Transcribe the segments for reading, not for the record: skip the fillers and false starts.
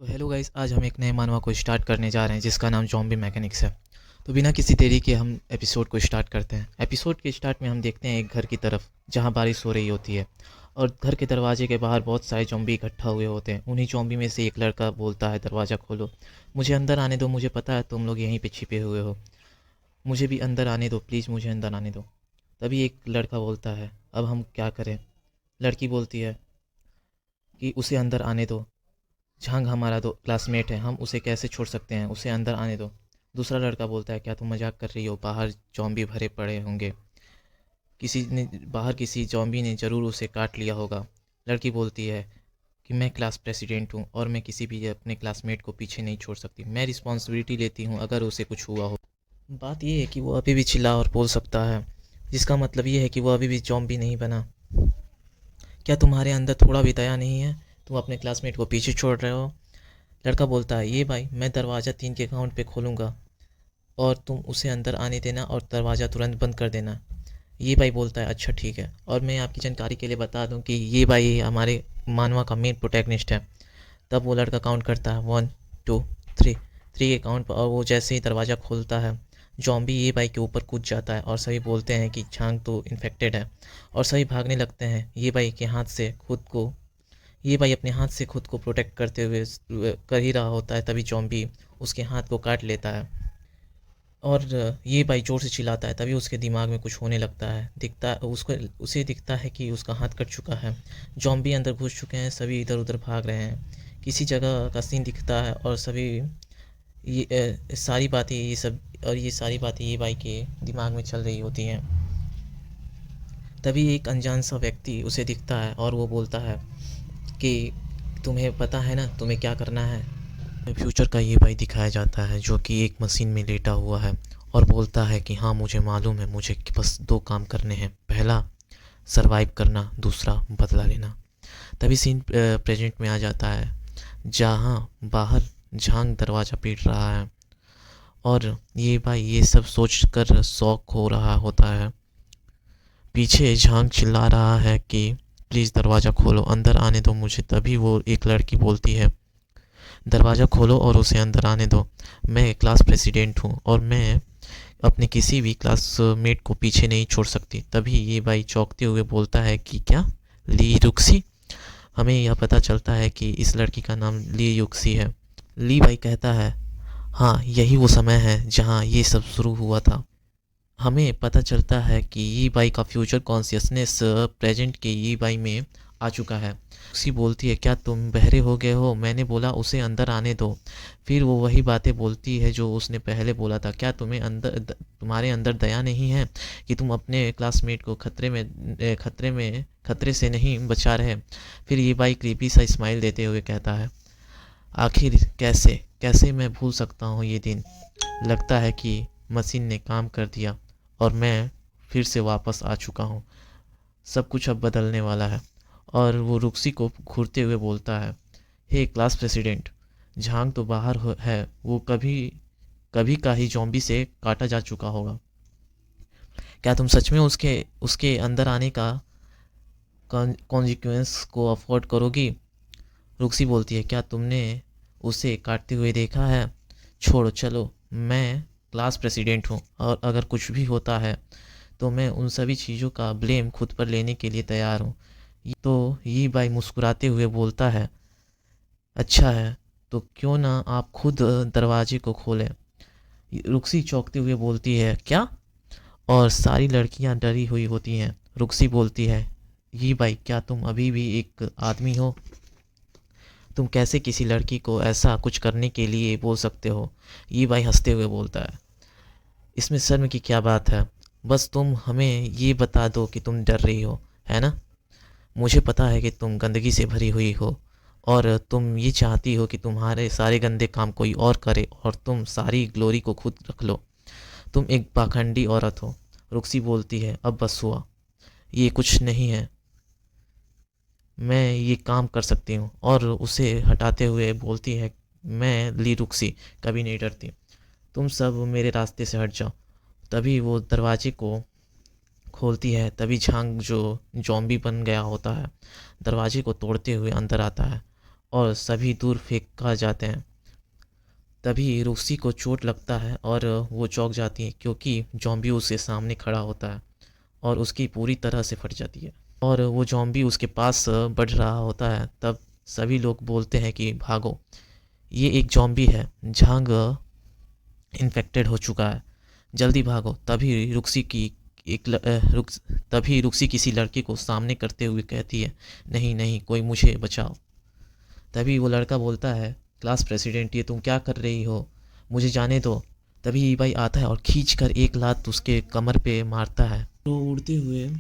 तो hello guys, आज हम एक नए मानवा को स्टार्ट करने जा रहे हैं जिसका नाम ज़ॉम्बी मैकेनिक्स है। तो बिना किसी देरी के हम एपिसोड को स्टार्ट करते हैं। एपिसोड के स्टार्ट में हम देखते हैं एक घर की तरफ जहां बारिश हो रही होती है और घर के दरवाजे के बाहर बहुत सारे ज़ॉम्बी इकट्ठा हुए होते हैं। उन्हीं ज़ॉम्बी में से एक लड़का बोलता है, दरवाज़ा खोलो, मुझे अंदर आने दो, मुझे पता है तुम लोग यहीं पे छिपे हुए हो, मुझे भी अंदर आने दो, प्लीज़ मुझे अंदर आने दो। तभी एक लड़का बोलता है, अब हम क्या करें। लड़की बोलती है कि उसे अंदर आने दो, झांग हमारा दो क्लासमेट है, हम उसे कैसे छोड़ सकते हैं, उसे अंदर आने दो। दूसरा लड़का बोलता है, क्या तुम मजाक कर रही हो, बाहर जॉम्बी भरे पड़े होंगे, किसी ने बाहर किसी जॉम्बी ने ज़रूर उसे काट लिया होगा। लड़की बोलती है कि मैं क्लास प्रेसिडेंट हूँ और मैं किसी भी अपने क्लासमेट को पीछे नहीं छोड़ सकती, मैं रिस्पॉन्सिबिलिटी लेती हूँ अगर उसे कुछ हुआ हो। बात यह है कि वो अभी भी चिल्ला और बोल सकता है, जिसका मतलब ये है कि वो अभी भी जॉम्बी नहीं बना। क्या तुम्हारे अंदर थोड़ा भी दया नहीं है, तुम अपने क्लासमेट को पीछे छोड़ रहे हो। लड़का बोलता है, ये भाई मैं दरवाज़ा 3 के काउंट पे खोलूँगा और तुम उसे अंदर आने देना और दरवाज़ा तुरंत बंद कर देना। ये भाई बोलता है, अच्छा ठीक है। और मैं आपकी जानकारी के लिए बता दूं कि ये भाई हमारे मानवा का मेन प्रोटैगनिस्ट है। तब वो लड़का काउंट करता है 1 2 3, 3 के काउंट पर, और वो जैसे ही दरवाज़ा खोलता है जॉम्बी ये भाई के ऊपर कूद जाता है और सभी बोलते हैं कि झांग तो इन्फेक्टेड है और सभी भागने लगते हैं। ये भाई अपने हाथ से खुद को प्रोटेक्ट करते हुए कर ही रहा होता है, तभी जॉम्बी उसके हाथ को काट लेता है और ये भाई ज़ोर से चिल्लाता है। तभी उसके दिमाग में कुछ होने लगता है, उसे दिखता है कि उसका हाथ कट चुका है, जॉम्बी अंदर घुस चुके हैं, सभी इधर उधर भाग रहे हैं। किसी जगह का सीन दिखता है और सभी ये सारी बातें ये भाई के दिमाग में चल रही होती हैं। तभी एक अनजान सा व्यक्ति उसे दिखता है और वो बोलता है कि तुम्हें पता है ना तुम्हें क्या करना है। फ्यूचर का ये भाई दिखाया जाता है जो कि एक मशीन में लेटा हुआ है और बोलता है कि हाँ मुझे मालूम है, मुझे बस 2 काम करने हैं, पहला सरवाइव करना, दूसरा बदला लेना। तभी सीन प्रेजेंट में आ जाता है जहाँ बाहर झांग दरवाज़ा पीट रहा है और ये भाई ये सब सोच कर शौक हो रहा होता है। पीछे झांग चिल्ला रहा है कि प्लीज़ दरवाज़ा खोलो, अंदर आने दो मुझे। तभी वो एक लड़की बोलती है, दरवाज़ा खोलो और उसे अंदर आने दो, मैं क्लास प्रेसिडेंट हूँ और मैं अपने किसी भी क्लासमेट को पीछे नहीं छोड़ सकती। तभी ये भाई चौंकते हुए बोलता है कि क्या, ली रुक्सी। हमें यह पता चलता है कि इस लड़की का नाम ली युक्सी है। ली भाई कहता है, हाँ यही वो समय है जहाँ ये सब शुरू हुआ था। हमें पता चलता है कि ये बाई का फ्यूचर कॉन्शियसनेस प्रेजेंट के ये बाई में आ चुका है। उसी बोलती है, क्या तुम बहरे हो गए हो, मैंने बोला उसे अंदर आने दो। फिर वो वही बातें बोलती है जो उसने पहले बोला था, क्या तुम्हारे अंदर दया नहीं है कि तुम अपने क्लासमेट को खतरे से नहीं बचा रहे। फिर ये बाई क्रीपी सा स्माइल देते हुए कहता है, आखिर कैसे कैसे मैं भूल सकता हूँ ये दिन, लगता है कि मशीन ने काम कर दिया और मैं फिर से वापस आ चुका हूँ, सब कुछ अब बदलने वाला है। और वो रुक्सी को घूरते हुए बोलता है, हे क्लास प्रेसिडेंट, झांग तो बाहर है, वो कभी कभी का ही जॉम्बी से काटा जा चुका होगा, क्या तुम सच में उसके उसके अंदर आने का कॉन्सिक्वेंस को अफोर्ड करोगी। रुक्सी बोलती है, क्या तुमने उसे काटते हुए देखा है, छोड़ो चलो, मैं क्लास प्रेसिडेंट हूँ और अगर कुछ भी होता है तो मैं उन सभी चीज़ों का ब्लेम खुद पर लेने के लिए तैयार हूँ। तो ये भाई मुस्कुराते हुए बोलता है, अच्छा है, तो क्यों ना आप खुद दरवाजे को खोलें। रुक्सी चौंकते हुए बोलती है, क्या, और सारी लड़कियां डरी हुई होती हैं। रुक्सी बोलती है, ये भाई क्या तुम अभी भी एक आदमी हो, तुम कैसे किसी लड़की को ऐसा कुछ करने के लिए बोल सकते हो। ये भाई हंसते हुए बोलता है, इसमें शर्म की क्या बात है, बस तुम हमें ये बता दो कि तुम डर रही हो, है ना। मुझे पता है कि तुम गंदगी से भरी हुई हो और तुम ये चाहती हो कि तुम्हारे सारे गंदे काम कोई और करे और तुम सारी ग्लोरी को खुद रख लो, तुम एक पाखंडी औरत हो। रुक्सी बोलती है, अब बस हुआ, ये कुछ नहीं है, मैं ये काम कर सकती हूँ। और उसे हटाते हुए बोलती है, मैं ली रुक्सी कभी नहीं डरती, तुम सब मेरे रास्ते से हट जाओ। तभी वो दरवाजे को खोलती है, तभी झांग जो जॉम्बी बन गया होता है दरवाजे को तोड़ते हुए अंदर आता है और सभी दूर फेंका जाते हैं। तभी रूसी को चोट लगता है और वो चौंक जाती है क्योंकि जॉम्बी उसके सामने खड़ा होता है और उसकी पूरी तरह से फट जाती है और वो जॉम्बी उसके पास बढ़ रहा होता है। तब सभी लोग बोलते हैं कि भागो, ये एक जॉम्बी है, झांग इन्फेक्टेड हो चुका है, जल्दी भागो। एक ल, अ, रुक तभी रुक्सी किसी लड़के को सामने करते हुए कहती है, नहीं नहीं, कोई मुझे बचाओ। तभी वो लड़का बोलता है, क्लास प्रेसिडेंट, ये तुम क्या कर रही हो, मुझे जाने दो। तभी ईबाई आता है और खींच कर एक लात उसके कमर पे मारता है। तो उड़ते हुए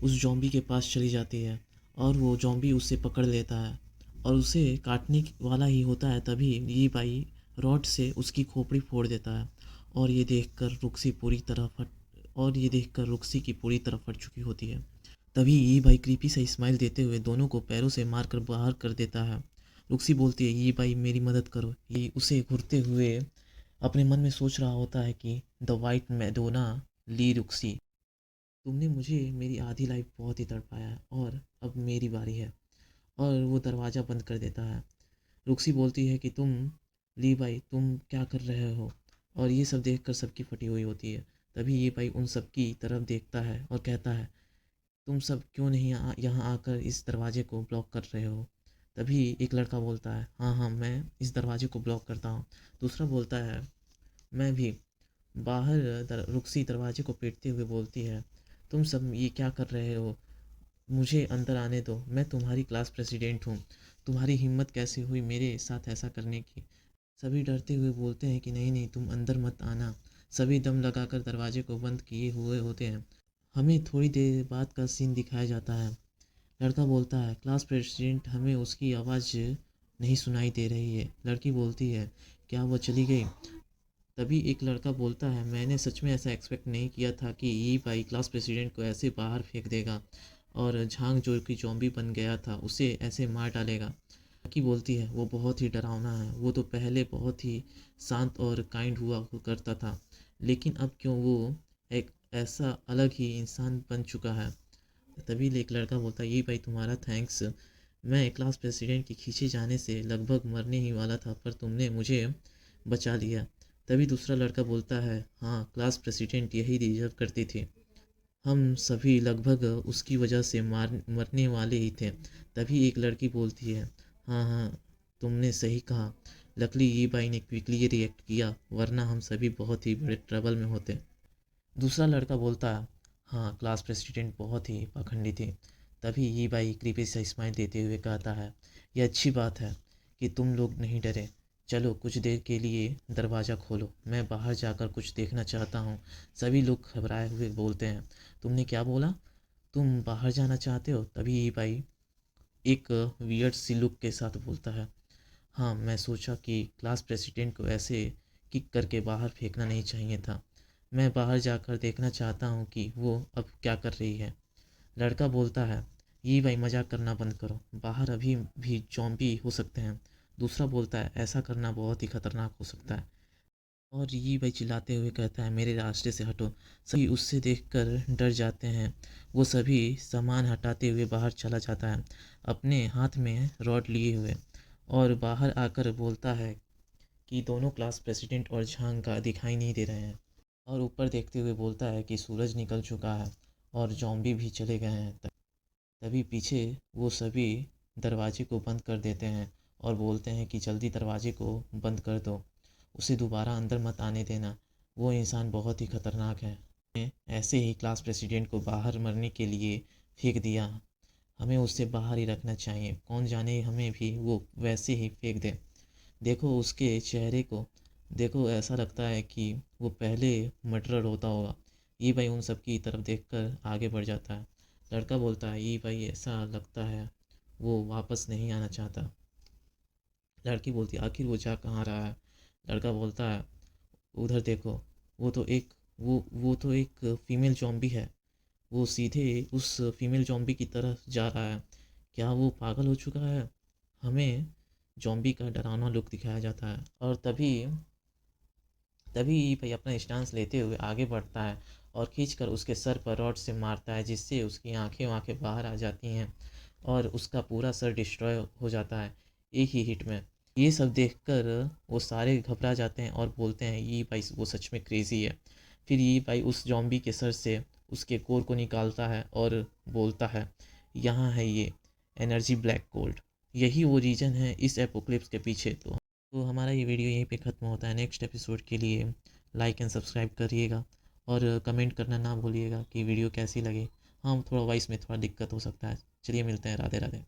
उस जॉम्बी के पास चली जाती है और वो जॉम्बी उसे पकड़ लेता है और उसे काटने वाला ही होता है। तभी ईबाई रॉड से उसकी खोपड़ी फोड़ देता है और ये देखकर रुक्सी की पूरी तरह फट चुकी होती है। तभी ये भाई क्रीपी से स्माइल देते हुए दोनों को पैरों से मारकर बाहर कर देता है। रुक्सी बोलती है, ये भाई मेरी मदद करो। ये उसे घूरते हुए अपने मन में सोच रहा होता है कि द वाइट मैडोना, ली रुक्सी, तुमने मुझे मेरी आधी लाइफ बहुत ही तड़पाया है और अब मेरी बारी है। और वो दरवाज़ा बंद कर देता है। रुक्सी बोलती है कि ली भाई तुम क्या कर रहे हो, और ये सब देखकर सबकी फटी हुई होती है। तभी ये भाई उन सब की तरफ देखता है और कहता है, तुम सब क्यों नहीं यहाँ आकर इस दरवाजे को ब्लॉक कर रहे हो। तभी एक लड़का बोलता है, हाँ हाँ, मैं इस दरवाजे को ब्लॉक करता हूँ। दूसरा बोलता है, मैं भी। रुक्सी दरवाजे को पीटते हुए बोलती है, तुम सब ये क्या कर रहे हो, मुझे अंदर आने दो, मैं तुम्हारी क्लास प्रेसिडेंट हूँ। तुम्हारी हिम्मत कैसे हुई मेरे साथ ऐसा करने की। सभी डरते हुए बोलते हैं कि नहीं नहीं, तुम अंदर मत आना। सभी दम लगाकर दरवाजे को बंद किए हुए होते हैं। हमें थोड़ी देर बाद का सीन दिखाया जाता है। लड़का बोलता है, क्लास प्रेसिडेंट, हमें उसकी आवाज़ नहीं सुनाई दे रही है। लड़की बोलती है, क्या वो चली गई। तभी एक लड़का बोलता है, मैंने सच में ऐसा एक्सपेक्ट नहीं किया था कि ये भाई क्लास प्रेसिडेंट को ऐसे बाहर फेंक देगा और झांग जो कि जॉम्बी बन गया था उसे ऐसे मार डालेगा। लड़की बोलती है, वो बहुत ही डरावना है, वो तो पहले बहुत ही शांत और काइंड हुआ करता था, लेकिन अब क्यों वो एक ऐसा अलग ही इंसान बन चुका है। तभी एक लड़का बोलता है, ये भाई तुम्हारा थैंक्स, मैं क्लास प्रेसिडेंट के खींचे जाने से लगभग मरने ही वाला था, पर तुमने मुझे बचा लिया। तभी दूसरा लड़का बोलता है, हाँ, क्लास प्रेसिडेंट यही डिजर्व करती थी, हम सभी लगभग उसकी वजह से मरने वाले ही थे। तभी एक लड़की बोलती है, हाँ हाँ, तुमने सही कहा, लकली ये भाई ने क्विकली रिएक्ट किया, वरना हम सभी बहुत ही बड़े ट्रबल में होते। दूसरा लड़का बोलता है, हाँ, क्लास प्रेसिडेंट बहुत ही पाखंडी थी। तभी ये भाई क्रीपी से स्माइल देते हुए कहता है, यह अच्छी बात है कि तुम लोग नहीं डरे। चलो कुछ देर के लिए दरवाज़ा खोलो, मैं बाहर जाकर कुछ देखना चाहता हूँ। सभी लोग घबराए हुए बोलते हैं, तुमने क्या बोला, तुम बाहर जाना चाहते हो। तभी ये भाई एक वियर्ड सी लुक के साथ बोलता है, हाँ, मैं सोचा कि क्लास प्रेसिडेंट को ऐसे किक करके बाहर फेंकना नहीं चाहिए था। मैं बाहर जाकर देखना चाहता हूँ कि वो अब क्या कर रही है। लड़का बोलता है, ये भाई मजाक करना बंद करो, बाहर अभी भी जॉम्बी हो सकते हैं। दूसरा बोलता है, ऐसा करना बहुत ही खतरनाक हो सकता है। और ये भाई चिल्लाते हुए कहता है, मेरे रास्ते से हटो। सभी उससे देखकर डर जाते हैं। वो सभी सामान हटाते हुए बाहर चला जाता है, अपने हाथ में रॉड लिए हुए, और बाहर आकर बोलता है कि दोनों क्लास प्रेसिडेंट और झांग का दिखाई नहीं दे रहे हैं, और ऊपर देखते हुए बोलता है कि सूरज निकल चुका है और जॉम्बी भी चले गए हैं। तभी पीछे वो सभी दरवाजे को बंद कर देते हैं और बोलते हैं कि जल्दी दरवाजे को बंद कर दो, उसे दोबारा अंदर मत आने देना, वो इंसान बहुत ही खतरनाक है। ऐसे ही क्लास प्रेसिडेंट को बाहर मरने के लिए फेंक दिया, हमें उसे बाहर ही रखना चाहिए, कौन जाने हमें भी वो वैसे ही फेंक दे। देखो उसके चेहरे को, देखो, ऐसा लगता है कि वो पहले मर्डरर होता होगा। ये भाई उन सब की तरफ देखकर आगे बढ़ जाता है। लड़का बोलता है, ये भाई ऐसा लगता है वो वापस नहीं आना चाहता। लड़की बोलती है, आखिर वो जा कहाँ रहा है। लड़का बोलता है, उधर देखो, वो तो एक फीमेल जॉम्बी है, वो सीधे उस फीमेल जॉम्बी की तरफ जा रहा है। क्या वो पागल हो चुका है। हमें जॉम्बी का डरावना लुक दिखाया जाता है, और तभी तभी भाई अपना स्टांस लेते हुए आगे बढ़ता है और खींचकर उसके सर पर रॉड से मारता है, जिससे उसकी आंखें बाहर आ जाती हैं और उसका पूरा सर डिस्ट्रॉय हो जाता है। एक ही हिट में। ये सब देखकर वो सारे घबरा जाते हैं और बोलते हैं ये भाई वो सच में क्रेज़ी है। फिर ये भाई उस ज़ॉम्बी के सर से उसके कोर को निकालता है और बोलता है यहाँ है ये एनर्जी ब्लैक गोल्ड, यही वो रीज़न है इस एपोक्लिप्स के पीछे। तो हमारा ये वीडियो यहीं पे ख़त्म होता है। नेक्स्ट एपिसोड के लिए लाइक एंड सब्सक्राइब करिएगा और कमेंट करना ना भूलिएगा कि वीडियो कैसी लगी। हाँ, थोड़ा वॉइस में थोड़ा दिक्कत हो सकता है। चलिए मिलते हैं, राधे राधे।